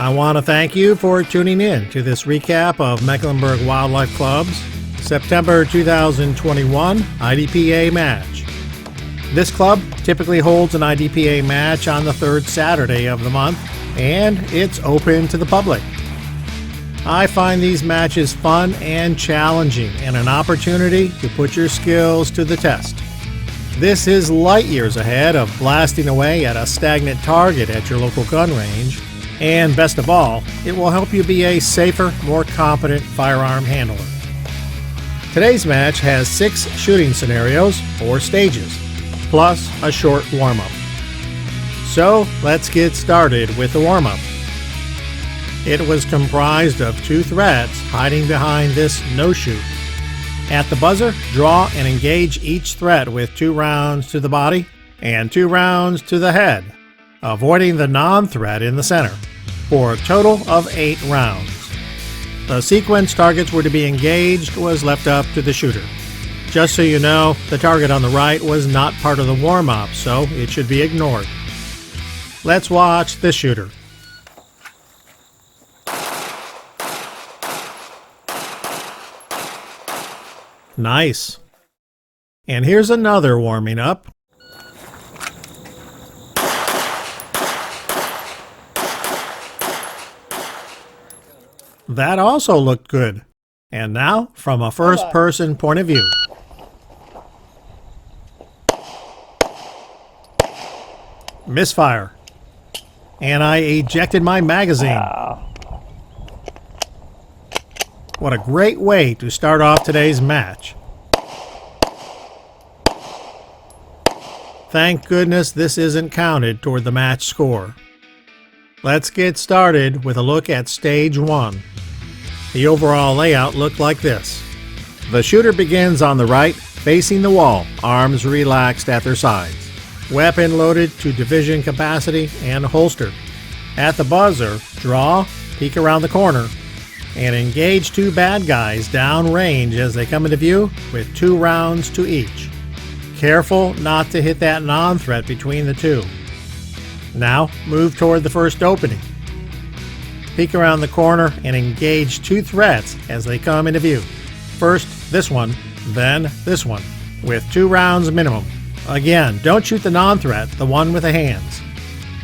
I want to thank you for tuning in to this recap of Mecklenburg Wildlife Club's September 2021 IDPA Match. This club typically holds an IDPA match on the third Saturday of the month, and it's open to the public. I find these matches fun and challenging and an opportunity to put your skills to the test. This is light years ahead of blasting away at a stagnant target at your local gun range, and best of all, it will help you be a safer, more competent firearm handler. Today's match has 6 shooting scenarios or stages, plus a short warm-up. So let's get started with the warm-up. It was comprised of 2 threats hiding behind this no-shoot. At the buzzer, draw and engage each threat with 2 rounds to the body and 2 rounds to the head, avoiding the non-threat in the center, for a total of 8 rounds. The sequence targets were to be engaged was left up to the shooter. Just so you know, the target on the right was not part of the warm-up, so it should be ignored. Let's watch this shooter. Nice. And here's another warming up. That also looked good. And now, from a first-person point of view. Misfire. And I ejected my magazine. What a great way to start off today's match. Thank goodness this isn't counted toward the match score. Let's get started with a look at Stage 1. The overall layout looked like this. The shooter begins on the right, facing the wall, arms relaxed at their sides. Weapon loaded to division capacity and holstered. At the buzzer, draw, peek around the corner, and engage 2 bad guys down range as they come into view with 2 rounds to each. Careful not to hit that non-threat between the 2. Now, move toward the first opening. Peek around the corner and engage 2 threats as they come into view. First this one, then this one, with 2 rounds minimum. Again, don't shoot the non-threat, the one with the hands.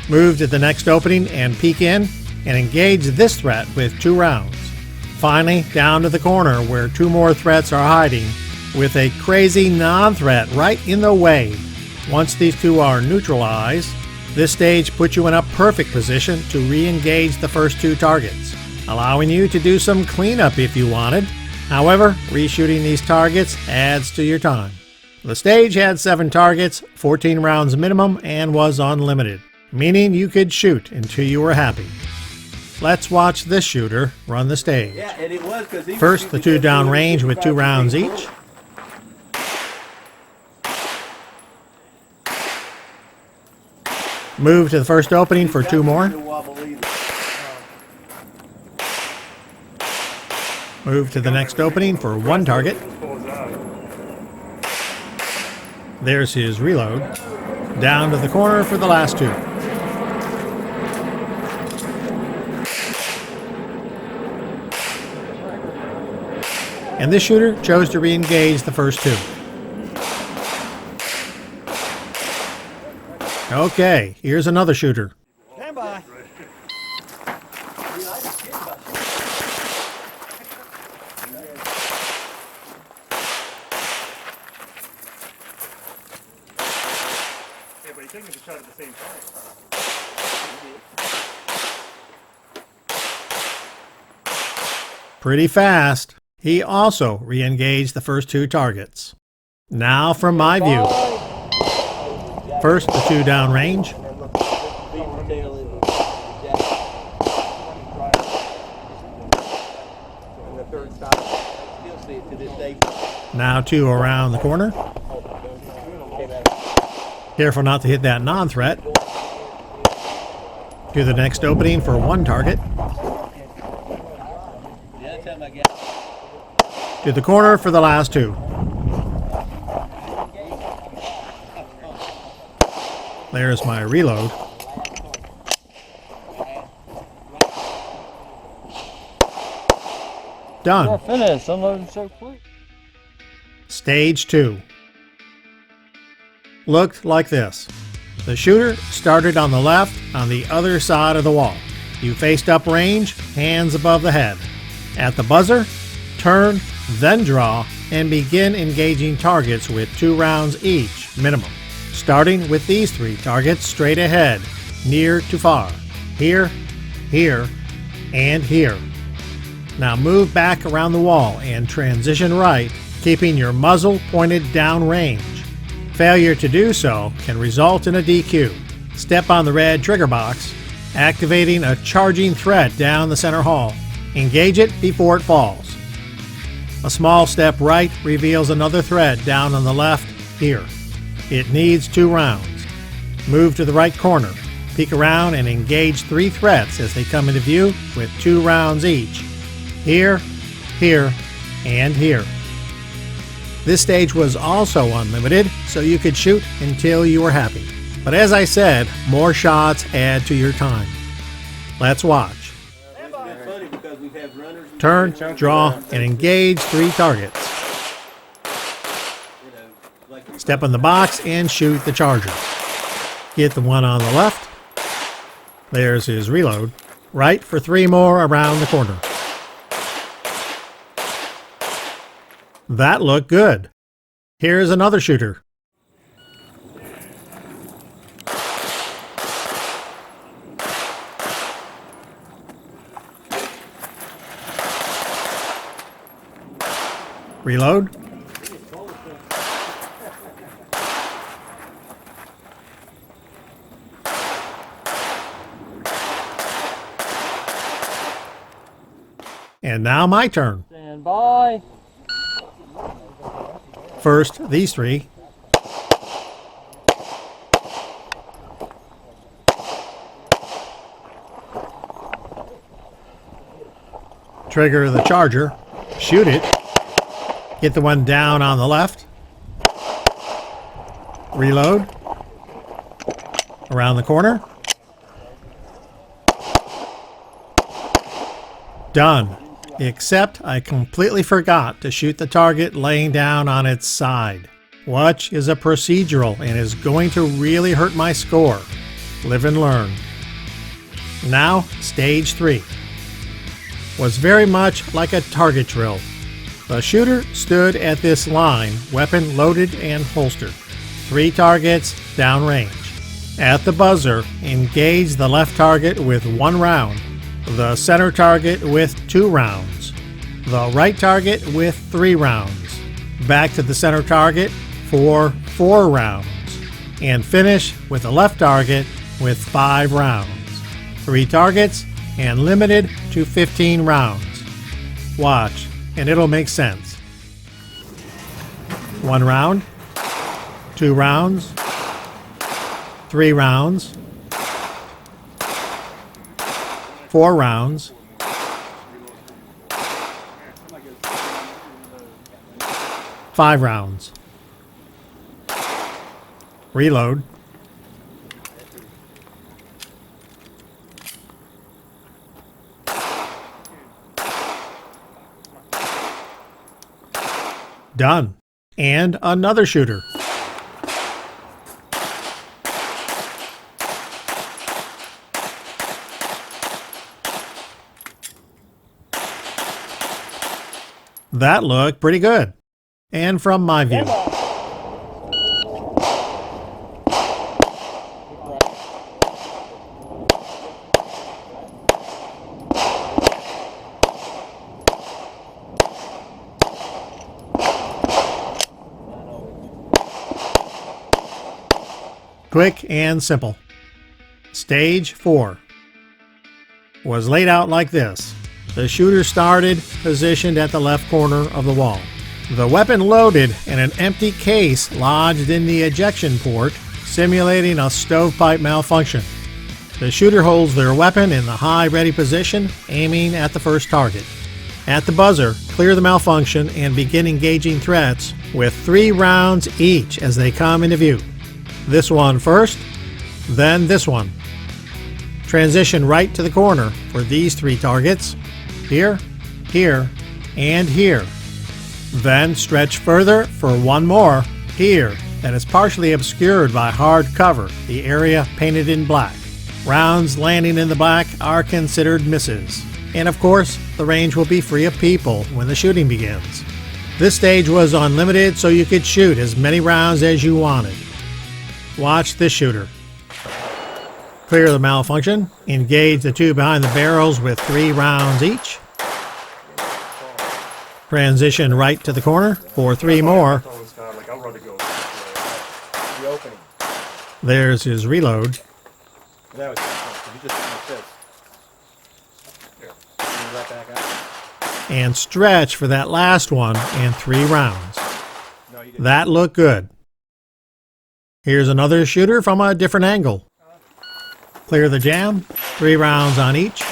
Move to the next opening and peek in and engage this threat with 2 rounds. Finally, down to the corner where 2 more threats are hiding with a crazy non-threat right in the way. Once these 2 are neutralized, this stage puts you in a perfect position to re-engage the first 2 targets, allowing you to do some cleanup if you wanted. However, reshooting these targets adds to your time. The stage had 7 targets, 14 rounds minimum, and was unlimited, meaning you could shoot until you were happy. Let's watch this shooter run the stage. First, the 2 down range with 2 rounds each. Move to the first opening for 2 more. Move to the next opening for 1 target. There's his reload. Down to the corner for the last 2. And this shooter chose to re-engage the first 2. Okay, here's another shooter. Stand by. Yeah, but he's taking the shot at the same time. Pretty fast. He also re-engaged the first 2 targets. Now from my view. First, the 2 down range. Now 2 around the corner. Careful not to hit that non-threat. To the next opening for 1 target. To the corner for the last 2. There's my reload. Done. Finished. Unloading so quick. Stage 2 looked like this. The shooter started on the left on the other side of the wall. You faced up range, hands above the head. At the buzzer, turn, then draw, and begin engaging targets with 2 rounds each, minimum. Starting with these 3 targets straight ahead, near to far. Here, here, and here. Now move back around the wall and transition right, keeping your muzzle pointed downrange. Failure to do so can result in a DQ. Step on the red trigger box, activating a charging thread down the center hall. Engage it before it falls. A small step right reveals another thread down on the left here. It needs 2 rounds. Move to the right corner, peek around and engage 3 threads as they come into view with 2 rounds each. Here, here, and here. This stage was also unlimited, so you could shoot until you were happy. But as I said, more shots add to your time. Let's watch. Turn, draw, and engage 3 targets. Step in the box and shoot the charger. Get the one on the left. There's his reload. Right for 3 more around the corner. That looked good. Here's another shooter. Reload. And now my turn. Stand by. First, these 3. Trigger the charger. Shoot it. Get the one down on the left. Reload. Around the corner. Done. Except I completely forgot to shoot the target laying down on its side. Which is a procedural and is going to really hurt my score. Live and learn. Now, stage 3. Was very much like a target drill. The shooter stood at this line, weapon loaded and holstered. 3 targets downrange. At the buzzer, engage the left target with 1 round. The center target with 2 rounds. The right target with 3 rounds. Back to the center target for 4 rounds. And finish with the left target with 5 rounds. 3 targets and limited to 15 rounds. Watch, and it'll make sense. 1 round, 2 rounds, 3 rounds, 4 rounds, 5 rounds. Reload. Done. And another shooter. That looked pretty good. And from my view. Quick and simple. Stage 4 was laid out like this. The shooter started positioned at the left corner of the wall. The weapon loaded and an empty case lodged in the ejection port, simulating a stovepipe malfunction. The shooter holds their weapon in the high ready position, aiming at the first target. At the buzzer, clear the malfunction and begin engaging threats with 3 rounds each as they come into view. This one first, then this one. Transition right to the corner for these 3 targets. Here, here, and here. Then stretch further for one more here that is partially obscured by hard cover, the area painted in black. Rounds landing in the black are considered misses. And of course, the range will be free of people when the shooting begins. This stage was unlimited, so you could shoot as many rounds as you wanted. Watch this shooter. Clear the malfunction. Engage the two behind the barrels with 3 rounds each. Transition right to the corner for 3 more. There's his reload. And stretch for that last one and 3 rounds. That looked good. Here's another shooter from a different angle. Clear the jam, 3 rounds on each.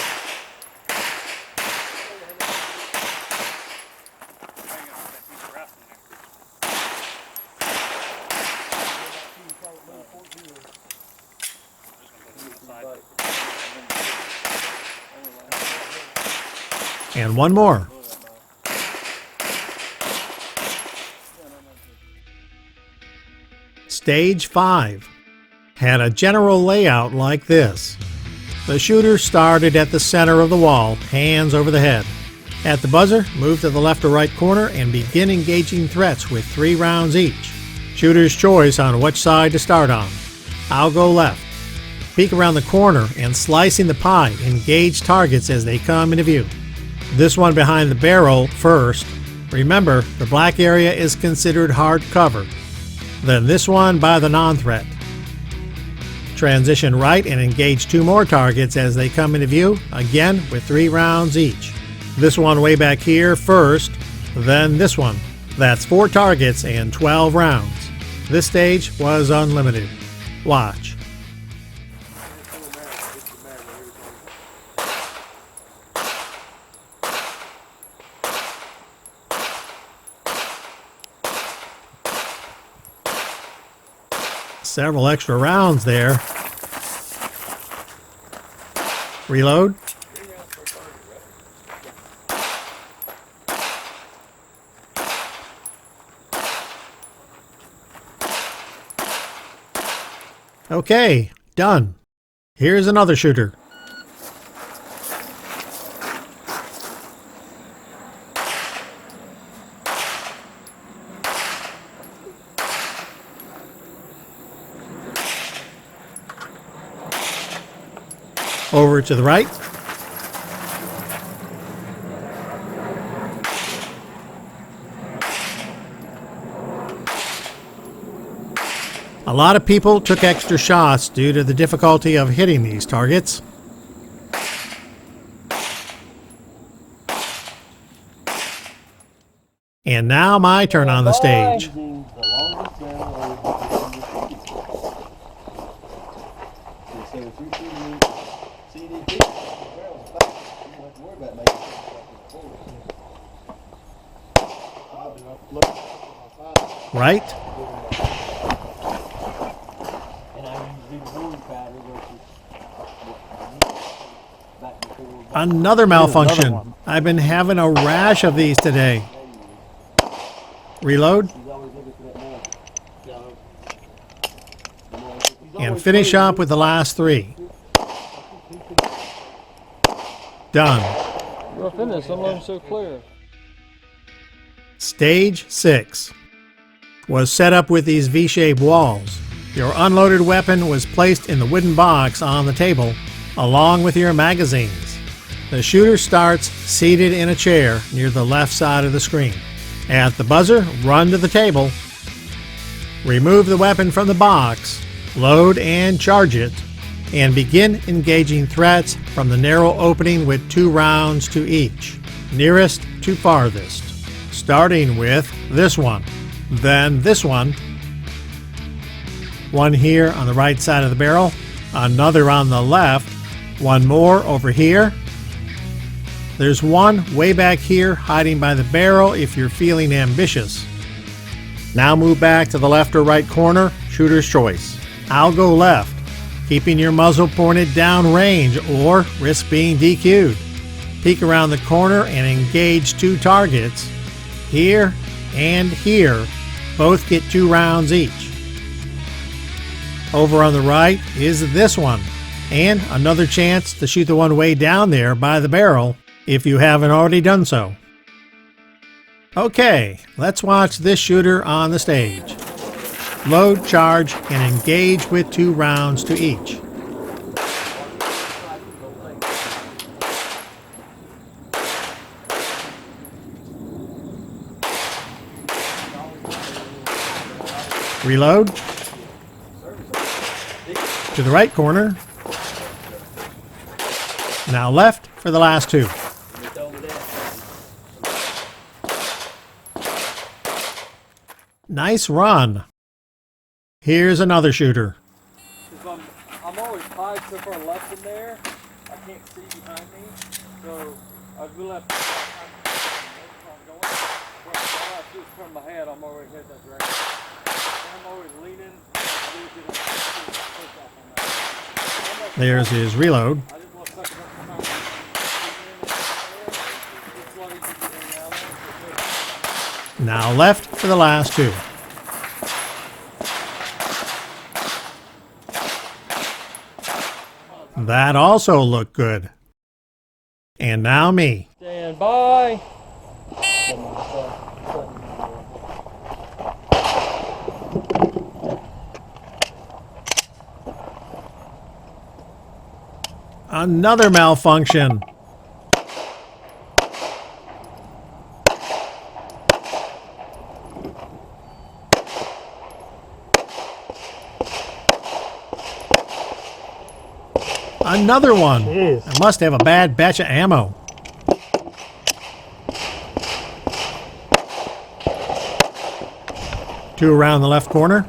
And one more. Stage 5 had a general layout like this. The shooter started at the center of the wall, hands over the head. At the buzzer, move to the left or right corner and begin engaging threats with 3 rounds each. Shooter's choice on which side to start on. I'll go left. Peek around the corner and slicing the pie, engage targets as they come into view. This one behind the barrel first. Remember, the black area is considered hard cover. Then this one by the non-threat. Transition right and engage 2 more targets as they come into view, again with 3 rounds each. This one way back here first, then this one. That's 4 targets and 12 rounds. This stage was unlimited. Watch. Several extra rounds there. Reload. Okay, done. Here's another shooter. Over to the right. A lot of people took extra shots due to the difficulty of hitting these targets. And now my turn on the stage. Right? Another malfunction. I've been having a rash of these today. Reload. And finish up with the last 3. Done. You're finished. Some of them so clear. Stage 6 was set up with these V-shaped walls. Your unloaded weapon was placed in the wooden box on the table, along with your magazines. The shooter starts seated in a chair near the left side of the screen. At the buzzer, run to the table, remove the weapon from the box, load and charge it, and begin engaging threats from the narrow opening with 2 rounds to each, nearest to farthest. Starting with this one, then this one here on the right side of the barrel, another on the left, one more over here. There's one way back here hiding by the barrel if you're feeling ambitious. Now move back to the left or right corner, shooter's choice. I'll go left, keeping your muzzle pointed down range or risk being DQ'd. Peek around the corner and engage 2 targets. Here and here, both get 2 rounds each. Over on the right is this one, and another chance to shoot the one way down there by the barrel if you haven't already done so. Okay, let's watch this shooter on the stage. Load, charge, and engage with 2 rounds to each. Reload. To the right corner. Now left for the last 2. Nice run. Here's another shooter. I'm always tied so far left in there, I can't see behind me. So I will have to going. All I do is turn my head, I'm already headed that direction. I'm always leaning. There's his reload. I just want to suck it up the Now left for the last 2. That also looked good. And now me. Stand by. Another malfunction. Another one. Jeez. I must have a bad batch of ammo. Two around the left corner.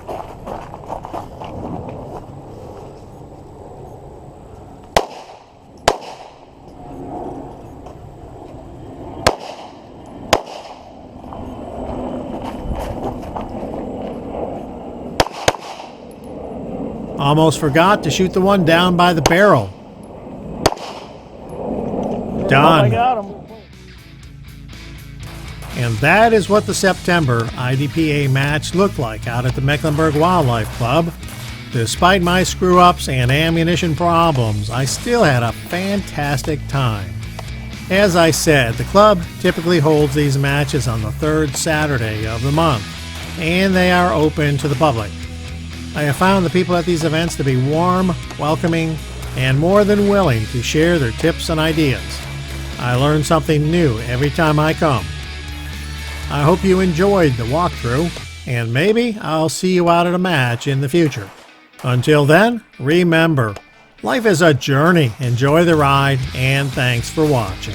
Almost forgot to shoot the one down by the barrel. Done. I got him. And that is what the September IDPA match looked like out at the Mecklenburg Wildlife Club. Despite my screw-ups and ammunition problems, I still had a fantastic time. As I said, the club typically holds these matches on the 3rd Saturday of the month, and they are open to the public. I have found the people at these events to be warm, welcoming, and more than willing to share their tips and ideas. I learn something new every time I come. I hope you enjoyed the walkthrough, and maybe I'll see you out at a match in the future. Until then, remember, life is a journey. Enjoy the ride, and thanks for watching.